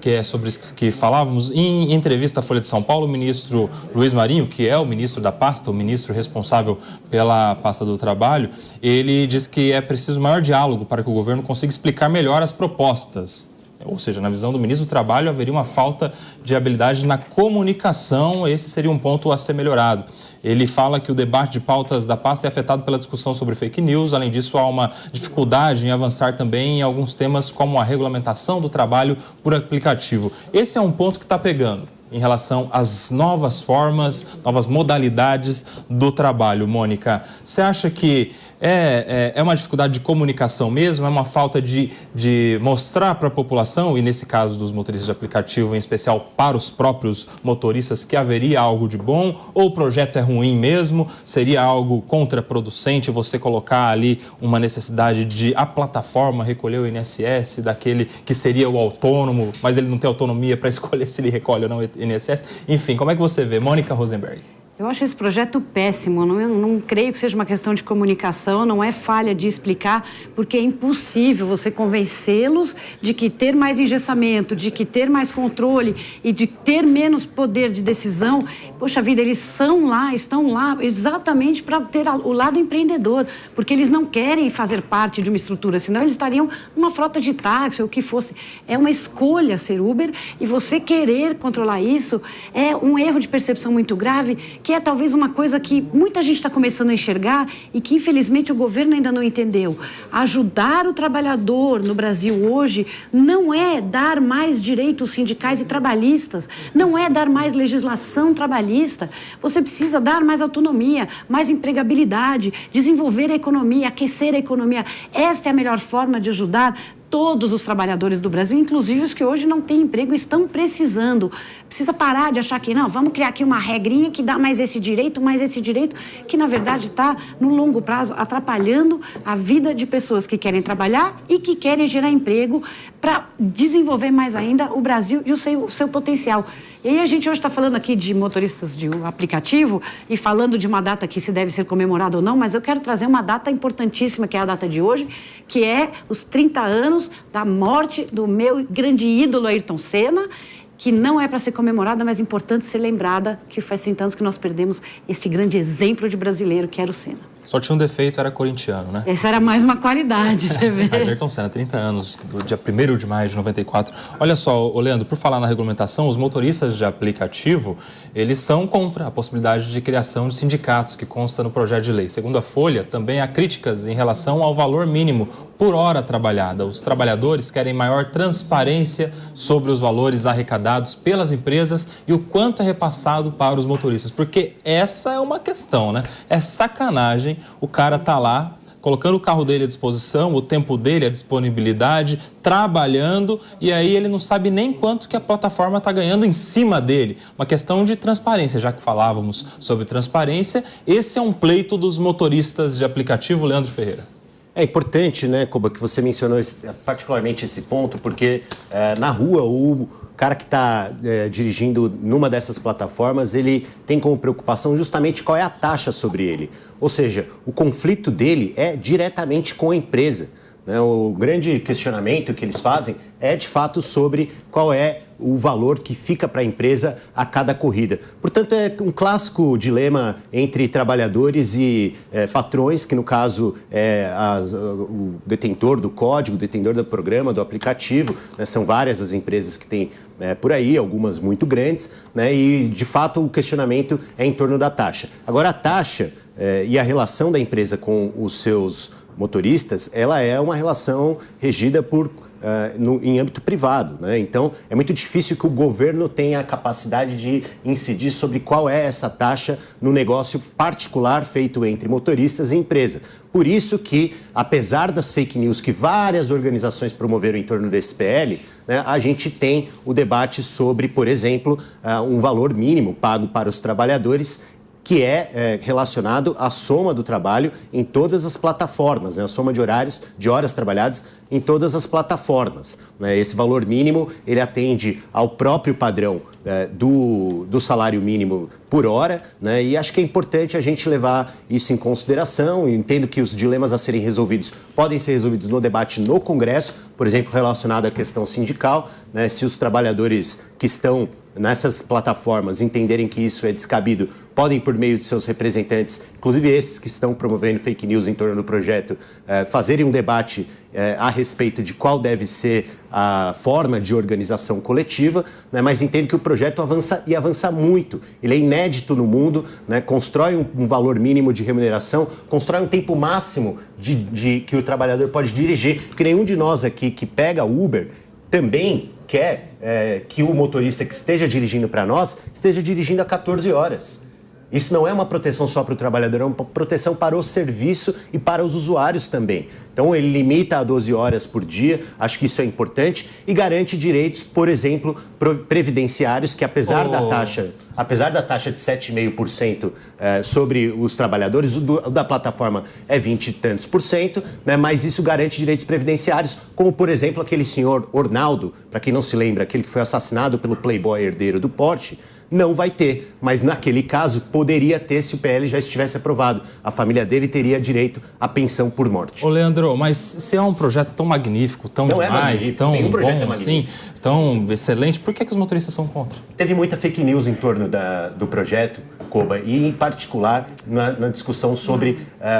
porque é sobre isso que falávamos. Em entrevista à Folha de São Paulo, o ministro Luiz Marinho, que é o ministro da pasta, o ministro responsável pela pasta do trabalho, ele diz que é preciso maior diálogo para que o governo consiga explicar melhor as propostas. Ou seja, na visão do ministro do Trabalho, haveria uma falta de habilidade na comunicação, esse seria um ponto a ser melhorado. Ele fala que o debate de pautas da pasta é afetado pela discussão sobre fake news, além disso há uma dificuldade em avançar também em alguns temas como a regulamentação do trabalho por aplicativo. Esse é um ponto que está pegando em relação às novas formas, novas modalidades do trabalho. Mônica, você acha que é uma dificuldade de comunicação mesmo? É uma falta de mostrar para a população, e nesse caso dos motoristas de aplicativo, em especial para os próprios motoristas, que haveria algo de bom? Ou o projeto é ruim mesmo? Seria algo contraproducente você colocar ali uma necessidade de a plataforma recolher o INSS daquele que seria o autônomo, mas ele não tem autonomia para escolher se ele recolhe ou não o INSS? Enfim, como é que você vê? Mônica Rosenberg. Eu acho esse projeto péssimo, não creio que seja uma questão de comunicação, não é falha de explicar, porque é impossível você convencê-los de que ter mais engessamento, de que ter mais controle e de ter menos poder de decisão. Poxa vida, eles estão lá exatamente para ter o lado empreendedor, porque eles não querem fazer parte de uma estrutura, senão eles estariam numa frota de táxi ou o que fosse. É uma escolha ser Uber e você querer controlar isso é um erro de percepção muito grave, que é talvez uma coisa que muita gente está começando a enxergar e que, infelizmente, o governo ainda não entendeu. Ajudar o trabalhador no Brasil hoje não é dar mais direitos sindicais e trabalhistas, não é dar mais legislação trabalhista. Você precisa dar mais autonomia, mais empregabilidade, desenvolver a economia, aquecer a economia. Esta é a melhor forma de ajudar todos os trabalhadores do Brasil, inclusive os que hoje não têm emprego, estão precisando. Precisa parar de achar que, não, vamos criar aqui uma regrinha que dá mais esse direito, que na verdade está, no longo prazo, atrapalhando a vida de pessoas que querem trabalhar e que querem gerar emprego para desenvolver mais ainda o Brasil e o seu potencial. E aí a gente hoje está falando aqui de motoristas de aplicativo e falando de uma data que se deve ser comemorada ou não, mas eu quero trazer uma data importantíssima, que é a data de hoje, que é os 30 anos da morte do meu grande ídolo Ayrton Senna, que não é para ser comemorada, mas importante ser lembrada, que faz 30 anos que nós perdemos esse grande exemplo de brasileiro que era o Senna. Só tinha um defeito, era corintiano, né? Essa era mais uma qualidade, você vê. Mas Ayrton Senna, 30 anos, do dia 1º de maio de 94. Olha só, Leandro, por falar na regulamentação, os motoristas de aplicativo, eles são contra a possibilidade de criação de sindicatos, que consta no projeto de lei. Segundo a Folha, também há críticas em relação ao valor mínimo por hora trabalhada. Os trabalhadores querem maior transparência sobre os valores arrecadados pelas empresas e o quanto é repassado para os motoristas. Porque essa é uma questão, né? É sacanagem. O cara tá lá, colocando o carro dele à disposição, o tempo dele, a disponibilidade, trabalhando, e aí ele não sabe nem quanto que a plataforma está ganhando em cima dele. Uma questão de transparência, já que falávamos sobre transparência, esse é um pleito dos motoristas de aplicativo, Leandro Ferreira. É importante, né, Koba, que você mencionou particularmente esse ponto, porque na rua o cara que está dirigindo numa dessas plataformas, ele tem como preocupação justamente qual é a taxa sobre ele. Ou seja, o conflito dele é diretamente com a empresa. Né? O grande questionamento que eles fazem é, de fato, sobre qual é o valor que fica para a empresa a cada corrida. Portanto, é um clássico dilema entre trabalhadores e patrões, que no caso é o detentor do código, o detentor do programa, do aplicativo, né? São várias as empresas que têm por aí, algumas muito grandes, né? E, de fato, o questionamento é em torno da taxa. Agora, a taxa e a relação da empresa com os seus motoristas, ela é uma relação regida por em âmbito privado, né? Então, é muito difícil que o governo tenha a capacidade de incidir sobre qual é essa taxa no negócio particular feito entre motoristas e empresa. Por isso que, apesar das fake news que várias organizações promoveram em torno desse PL, né, a gente tem o debate sobre, por exemplo, um valor mínimo pago para os trabalhadores, que é relacionado à soma do trabalho em todas as plataformas, né? A soma de horas trabalhadas em todas as plataformas, né? Esse valor mínimo, ele atende ao próprio padrão do salário mínimo por hora, né? E acho que é importante a gente levar isso em consideração. Eu entendo que os dilemas a serem resolvidos podem ser resolvidos no debate no Congresso, por exemplo, relacionado à questão sindical, né? Se os trabalhadores que estão nessas plataformas entenderem que isso é descabido, podem, por meio de seus representantes, inclusive esses que estão promovendo fake news em torno do projeto, fazerem um debate a respeito de qual deve ser a forma de organização coletiva, né? Mas entendo que o projeto avança e avança muito. Ele é inédito no mundo, né? Constrói um valor mínimo de remuneração, constrói um tempo máximo que o trabalhador pode dirigir, porque nenhum de nós aqui que pega Uber também quer que o motorista que esteja dirigindo para nós esteja dirigindo a 14 horas. Isso não é uma proteção só para o trabalhador, é uma proteção para o serviço e para os usuários também. Então, ele limita a 12 horas por dia, acho que isso é importante, e garante direitos, por exemplo, previdenciários, que apesar da taxa de 7,5% sobre os trabalhadores, o da plataforma é 20 e tantos por cento, né? Mas isso garante direitos previdenciários, como, por exemplo, aquele senhor Ornaldo, para quem não se lembra, aquele que foi assassinado pelo playboy herdeiro do Porsche, não vai ter, mas naquele caso poderia ter se o PL já estivesse aprovado. A família dele teria direito à pensão por morte. Ô Leandro, mas se é um projeto tão magnífico, tão não demais, tão bom assim, tão excelente, por que os motoristas são contra? Teve muita fake news em torno do projeto, Koba, e em particular na discussão sobre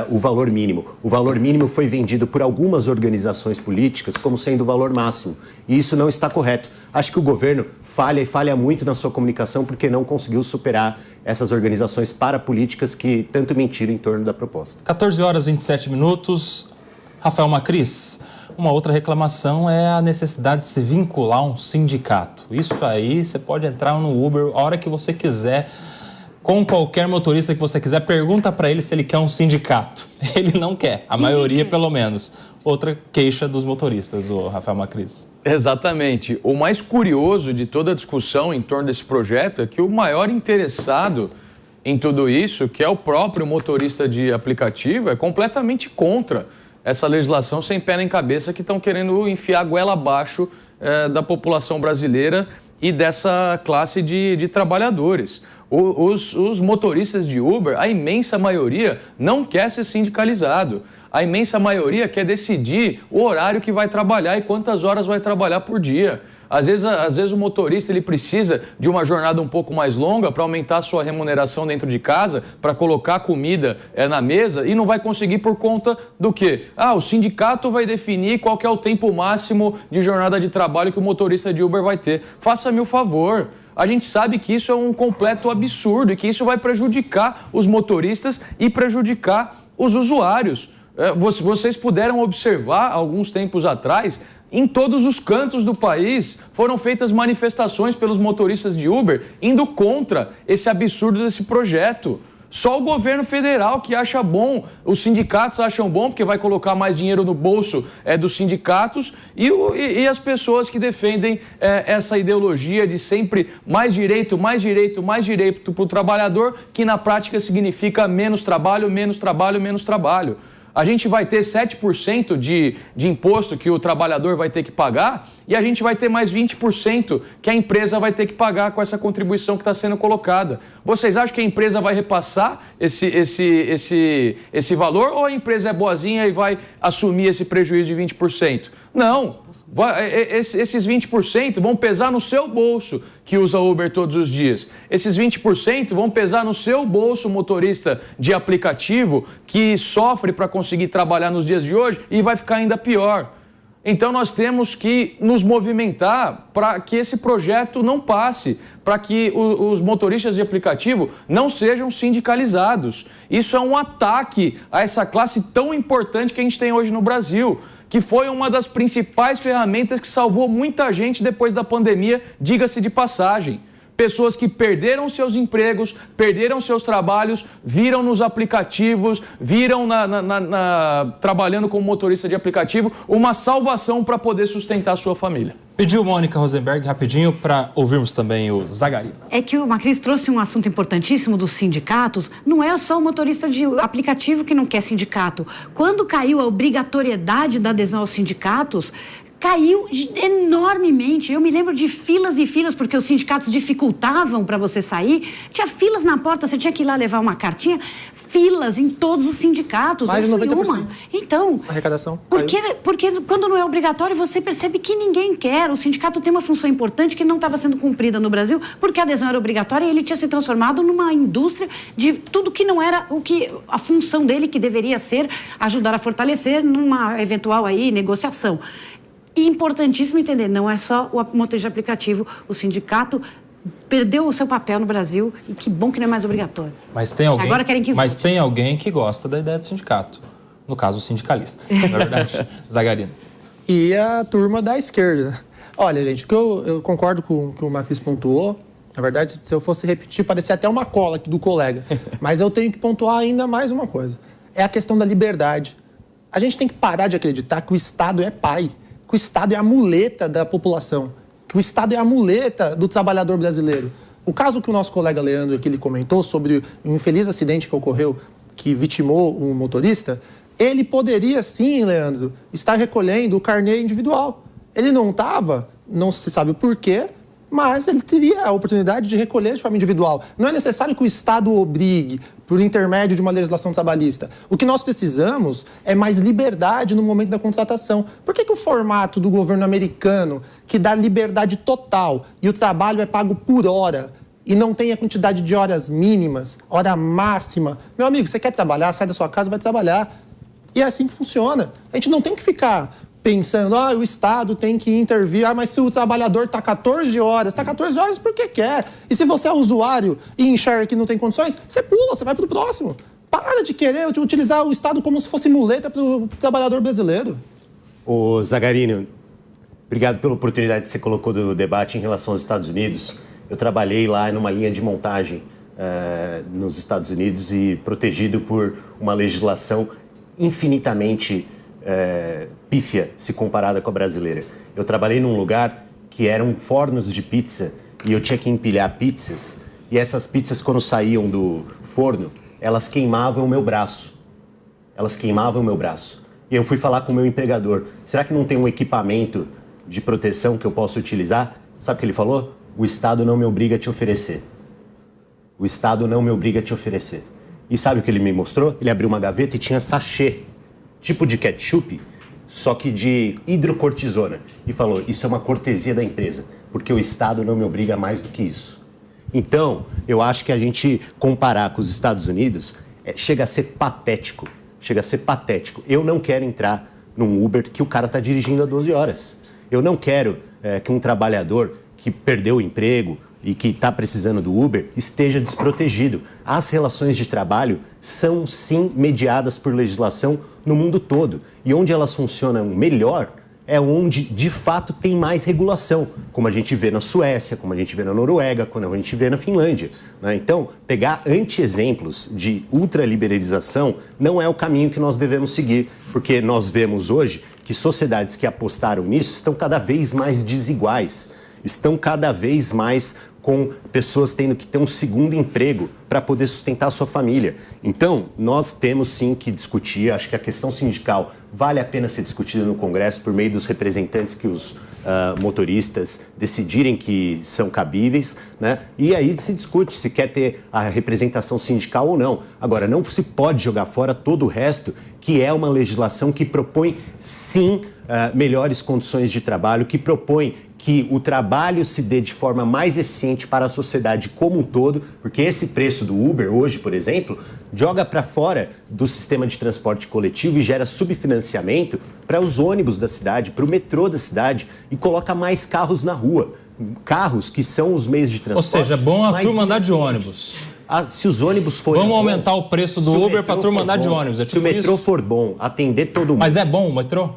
o valor mínimo. O valor mínimo foi vendido por algumas organizações políticas como sendo o valor máximo, e isso não está correto. Acho que o governo falha muito na sua comunicação porque não conseguiu superar essas organizações parapolíticas que tanto mentiram em torno da proposta. 14 horas e 27 minutos. Rafael Macris, uma outra reclamação é a necessidade de se vincular a um sindicato. Isso aí, você pode entrar no Uber a hora que você quiser, com qualquer motorista que você quiser, pergunta para ele se ele quer um sindicato. Ele não quer, a maioria pelo menos. Outra queixa dos motoristas, o Rafael Macris. Exatamente. O mais curioso de toda a discussão em torno desse projeto é que o maior interessado em tudo isso, que é o próprio motorista de aplicativo, é completamente contra essa legislação sem pé nem cabeça que estão querendo enfiar a goela abaixo da população brasileira e dessa classe de trabalhadores. Os motoristas de Uber, a imensa maioria, não quer ser sindicalizado. A imensa maioria quer decidir o horário que vai trabalhar e quantas horas vai trabalhar por dia. Às vezes o motorista ele precisa de uma jornada um pouco mais longa para aumentar a sua remuneração dentro de casa, para colocar comida na mesa e não vai conseguir por conta do quê? O sindicato vai definir qual que é o tempo máximo de jornada de trabalho que o motorista de Uber vai ter. Faça-me o favor. A gente sabe que isso é um completo absurdo e que isso vai prejudicar os motoristas e prejudicar os usuários. Vocês puderam observar, alguns tempos atrás, em todos os cantos do país foram feitas manifestações pelos motoristas de Uber indo contra esse absurdo desse projeto. Só o governo federal que acha bom, os sindicatos acham bom, porque vai colocar mais dinheiro no bolso dos sindicatos e as pessoas que defendem essa ideologia de sempre mais direito para o trabalhador, que na prática significa menos trabalho, menos trabalho, menos trabalho. A gente vai ter 7% de imposto que o trabalhador vai ter que pagar e a gente vai ter mais 20% que a empresa vai ter que pagar com essa contribuição que está sendo colocada. Vocês acham que a empresa vai repassar esse valor ou a empresa é boazinha e vai assumir esse prejuízo de 20%? Não. Esses 20% vão pesar no seu bolso que usa Uber todos os dias. Esses 20% vão pesar no seu bolso, motorista de aplicativo que sofre para conseguir trabalhar nos dias de hoje e vai ficar ainda pior. Então nós temos que nos movimentar para que esse projeto não passe, para que os motoristas de aplicativo não sejam sindicalizados. Isso é um ataque a essa classe tão importante que a gente tem hoje no Brasil, que foi uma das principais ferramentas que salvou muita gente depois da pandemia, diga-se de passagem. pessoas que perderam seus empregos, perderam seus trabalhos, viram nos aplicativos, viram trabalhando como motorista de aplicativo, uma salvação para poder sustentar a sua família. Pediu Mônica Rosenberg rapidinho para ouvirmos também o Zagarino. É que o Macris trouxe um assunto importantíssimo dos sindicatos. Não é só o motorista de aplicativo que não quer sindicato. Quando caiu a obrigatoriedade da adesão aos sindicatos, caiu enormemente. Eu me lembro de filas e filas, porque os sindicatos dificultavam para você sair. Tinha filas na porta, você tinha que ir lá levar uma cartinha. Filas em todos os sindicatos. Mais de 90%. Então, arrecadação. Porque quando não é obrigatório, você percebe que ninguém quer. O sindicato tem uma função importante que não estava sendo cumprida no Brasil, porque a adesão era obrigatória e ele tinha se transformado numa indústria de tudo que não era o que a função dele, que deveria ser ajudar a fortalecer numa eventual aí negociação. E importantíssimo entender, não é só o motorista de aplicativo, o sindicato perdeu o seu papel no Brasil e que bom que não é mais obrigatório. Mas tem alguém, agora querem que volte. Mas tem alguém que gosta da ideia do sindicato, no caso o sindicalista, não é verdade, Zagarino? E a turma da esquerda. Olha, gente, o que eu concordo com o que o Macris pontuou. Na verdade, se eu fosse repetir, parecia até uma cola aqui do colega. Mas eu tenho que pontuar ainda mais uma coisa. É a questão da liberdade. A gente tem que parar de acreditar que o Estado é pai, que o Estado é a muleta da população, que o Estado é a muleta do trabalhador brasileiro. O caso que o nosso colega Leandro aqui ele comentou sobre o infeliz acidente que ocorreu, que vitimou um motorista, ele poderia sim, Leandro, estar recolhendo o carnê individual. Ele não estava, não se sabe o porquê, mas ele teria a oportunidade de recolher de forma individual. Não é necessário que o Estado obrigue por intermédio de uma legislação trabalhista. O que nós precisamos é mais liberdade no momento da contratação. Por que o formato do governo americano, que dá liberdade total e o trabalho é pago por hora e não tem a quantidade de horas mínimas, hora máxima? Meu amigo, você quer trabalhar, sai da sua casa e vai trabalhar. E é assim que funciona. A gente não tem que ficar pensando, o Estado tem que intervir, mas se o trabalhador está 14 horas, está 14 horas porque quer. E se você é usuário e enxerga que não tem condições, você pula, você vai para o próximo. Para de querer utilizar o Estado como se fosse muleta para o trabalhador brasileiro. Ô Zagarino, obrigado pela oportunidade que você colocou do debate em relação aos Estados Unidos. Eu trabalhei lá numa linha de montagem nos Estados Unidos e protegido por uma legislação infinitamente pífia se comparada com a brasileira. Eu trabalhei num lugar que eram fornos de pizza e eu tinha que empilhar pizzas e essas pizzas, quando saíam do forno, elas queimavam o meu braço. Elas queimavam o meu braço. E eu fui falar com o meu empregador, será que não tem um equipamento de proteção que eu possa utilizar? Sabe o que ele falou? O Estado não me obriga a te oferecer. O Estado não me obriga a te oferecer. E sabe o que ele me mostrou? Ele abriu uma gaveta e tinha sachê, tipo de ketchup, só que de hidrocortisona. E falou, isso é uma cortesia da empresa, porque o Estado não me obriga a mais do que isso. Então, eu acho que a gente comparar com os Estados Unidos chega a ser patético. Chega a ser patético. Eu não quero entrar num Uber que o cara está dirigindo a 12 horas. Eu não quero que um trabalhador que perdeu o emprego e que está precisando do Uber esteja desprotegido. As relações de trabalho são, sim, mediadas por legislação no mundo todo. E onde elas funcionam melhor é onde, de fato, tem mais regulação, como a gente vê na Suécia, como a gente vê na Noruega, como a gente vê na Finlândia, né? Então, pegar anti-exemplos de ultraliberalização não é o caminho que nós devemos seguir, porque nós vemos hoje que sociedades que apostaram nisso estão cada vez mais desiguais, estão cada vez mais com pessoas tendo que ter um segundo emprego para poder sustentar a sua família. Então, nós temos sim que discutir, acho que a questão sindical vale a pena ser discutida no Congresso por meio dos representantes que os motoristas decidirem que são cabíveis, né? E aí se discute se quer ter a representação sindical ou não. Agora, não se pode jogar fora todo o resto, que é uma legislação que propõe sim melhores condições de trabalho, que propõe que o trabalho se dê de forma mais eficiente para a sociedade como um todo, porque esse preço do Uber hoje, por exemplo, joga para fora do sistema de transporte coletivo e gera subfinanciamento para os ônibus da cidade, para o metrô da cidade e coloca mais carros na rua. Carros que são os meios de transporte. Ou seja, é bom a turma andar de ônibus. Se os ônibus forem Vamos bons, aumentar o preço do Uber para a turma andar de ônibus. É tipo se o metrô for bom, atender todo mundo. Mas é bom o metrô?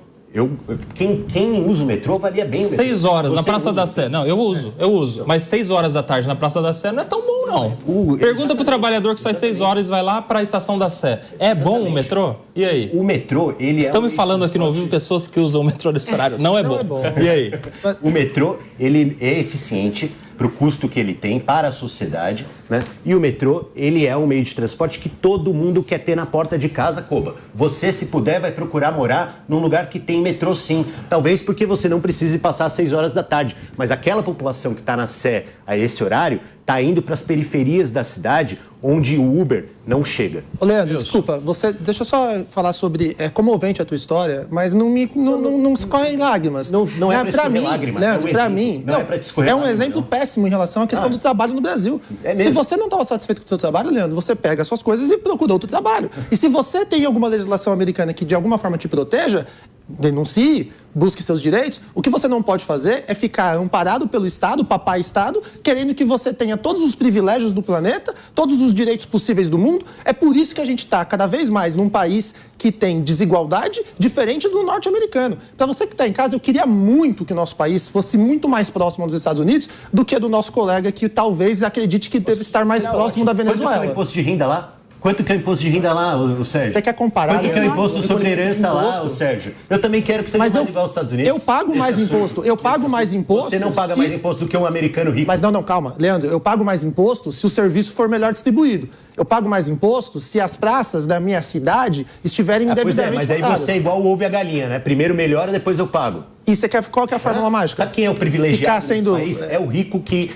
Quem usa o metrô avalia bem o metrô. 6 horas na Você Praça usa da Sé. Não, eu uso. Mas 6 horas da tarde na Praça da Sé não é tão bom, não. Pergunta pro trabalhador que sai 6 horas e vai lá pra Estação da Sé. É bom o metrô? E aí? O metrô, ele Estão é... me falando aqui no ouvido pessoas que usam o metrô nesse horário. Não é bom. E aí? O metrô, ele é eficiente para o custo que ele tem para a sociedade, né? E o metrô, ele é um meio de transporte que todo mundo quer ter na porta de casa, Koba. Você, se puder, vai procurar morar num lugar que tem metrô, sim. Talvez porque você não precise passar às 6 horas da tarde. Mas aquela população que está na Sé a esse horário, está indo para as periferias da cidade, onde o Uber não chega. Ô, Leandro, desculpa, deixa eu só falar sobre... É comovente a tua história, mas não escorre lágrimas. Não é para escorrer lágrimas. Leandro, para mim, não é para te escorrer lágrimas. É um exemplo péssimo em relação à questão do trabalho no Brasil. Se você não estava satisfeito com o seu trabalho, Leandro, você pega as suas coisas e procura outro trabalho. E se você tem alguma legislação americana que de alguma forma te proteja, denuncie, busque seus direitos. O que você não pode fazer é ficar amparado pelo Estado, papai Estado, querendo que você tenha todos os privilégios do planeta, todos os direitos possíveis do mundo. É por isso que a gente está cada vez mais num país que tem desigualdade diferente do norte-americano. Para você que está em casa, eu queria muito que o nosso país fosse muito mais próximo dos Estados Unidos do que do nosso colega que talvez acredite que deve estar mais próximo da Venezuela. Quanto que é o imposto de renda lá? Quanto que é o imposto de renda lá, o Sérgio? Você quer comparar? Quanto que é o imposto sobre herança lá, o Sérgio? Eu também quero que seja mais igual aos Estados Unidos. Eu pago mais imposto. Eu pago mais imposto. Você não paga mais imposto do que um americano rico. Mas não, calma. Leandro, eu pago mais imposto se o serviço for melhor distribuído. Eu pago mais imposto se as praças da minha cidade estiverem devidamente mas aí você é igual o ovo e a galinha, né? Primeiro melhora, depois eu pago. E você quer, qual que é a fórmula mágica? Sabe quem é o privilegiado nesse país? É o rico que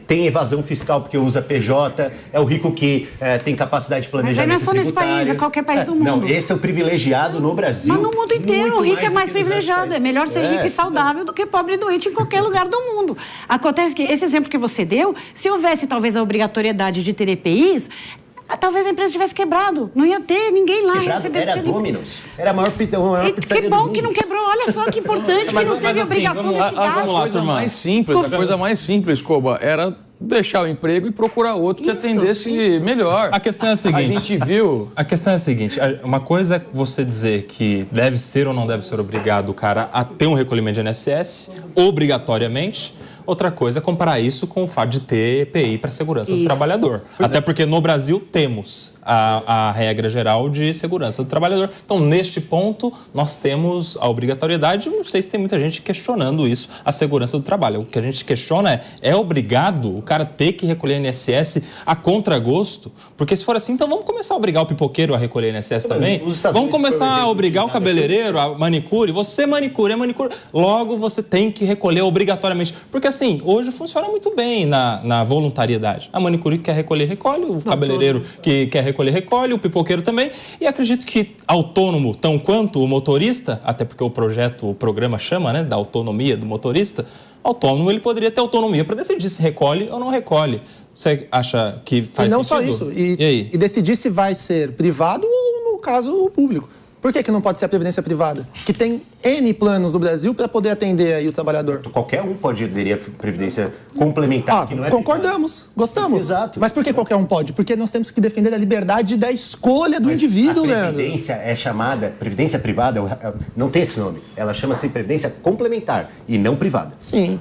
tem evasão fiscal porque usa PJ, é o rico que tem capacidade de planejamento tributário. Mas aí não é só nesse país, é qualquer país do mundo. Não, esse é o privilegiado no Brasil. Mas no mundo inteiro, o rico é mais privilegiado. É melhor ser rico e saudável do que pobre e doente em qualquer lugar do mundo. Acontece que esse exemplo que você deu, se houvesse talvez a obrigatoriedade de ter EPIs, talvez a empresa tivesse quebrado. Não ia ter ninguém lá recebendo. Era Domino's. Era a maior pizzaria que bom que não quebrou. Olha só que importante que não teve obrigação de ficar. Vamos lá, turma. A coisa mais simples, Koba, era deixar o emprego e procurar outro que atendesse melhor. A questão é a seguinte. A gente viu... A questão é a seguinte. Uma coisa é você dizer que deve ser ou não deve ser obrigado o cara a ter um recolhimento de INSS, obrigatoriamente. Outra coisa é comparar isso com o fato de ter EPI para a segurança do trabalhador. Até porque no Brasil temos a regra geral de segurança do trabalhador. Então, neste ponto, nós temos a obrigatoriedade. Não sei se tem muita gente questionando isso, a segurança do trabalho. O que a gente questiona é obrigado o cara ter que recolher INSS a contragosto? Porque se for assim, então vamos começar a obrigar o pipoqueiro a recolher INSS também? Vamos começar a obrigar o cabeleireiro, a manicure. Você manicure, é manicure. Logo, você tem que recolher obrigatoriamente. Porque assim, hoje funciona muito bem na voluntariedade. A manicure que quer recolher, recolhe. O cabeleireiro que quer recolher, recolhe. O pipoqueiro também. E acredito que autônomo, tão quanto o motorista, até porque o programa chama, né, da autonomia do motorista, autônomo, ele poderia ter autonomia para decidir se recolhe ou não recolhe. Você acha que faz sentido? E não só isso. E decidir se vai ser privado ou, no caso, público. Por que não pode ser a previdência privada? Que tem N planos no Brasil para poder atender aí o trabalhador. Qualquer um pode aderir à previdência complementar, que não é concordamos, privada. Gostamos. Exato. Mas por que qualquer um pode? Porque nós temos que defender a liberdade da escolha do indivíduo, Leandro. A previdência é chamada, previdência privada, não tem esse nome. Ela chama-se previdência complementar e não privada. Sim.